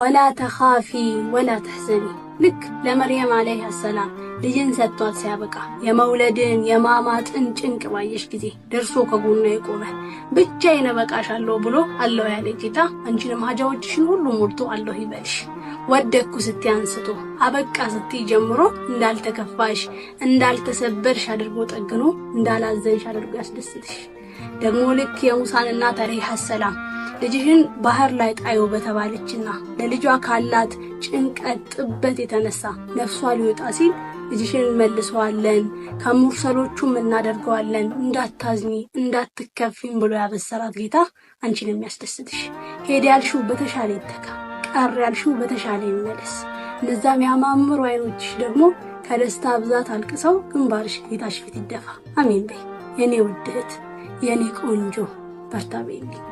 ولا تخافي ولا تحزني ልክ ለመርየም አለይሃ ሰላም ልጅን ሰጥቷት ሲያበቃ የመውለድን የማማጥን ጭንቅ ባየሽ ጊዜ ደርሶ ከጎኗ የቆመ ብቻዬን እበቃሻለሁ ብሎ አላህ ያለ ጌታ አንቺንም ሀጃዎችሽን ሁሉ ሞልቶ አላህ ይበልሽ። ወደኩ ስትይ አንስቶ አበቃ ስትይ ጀምሮ እንዳልተከፋሽ እንዳልተሰበርሽ አድርጎ ጠግኖ እንዳላዘንሽ አድርጎ ያስደስትሽ። ደግሞ ልክ የሙሳን እናት አለይሃ ሰላም ልጅህን ባህር ላይ ጣዩ በተባለችና ለልጇ ካላት ጭንቀት ጥበት የተነሳ ነፍሷ ሊወጣ ሲል ልጅሽን መልሰዋለን ከሙርሰሎቹም እናደርገዋለን እንዳታዝኒ እንዳትከፊም ብሎ ያበሰራት ጌታ አንቺንም ያስደስትሽ። ሄድ ያልሽው በተሻለ ይተካ፣ ቀር ያልሽው በተሻለ ይመለስ። እነዛም ያማምሩ አይኖችሽ ደግሞ ከደስታ ብዛት አልቅሰው ግንባርሽ ጌታሽ ፊት ይደፋ። አሜን በይ የኔ ውድ እህት የኔ ቆንጆ በርታ በይልኝ።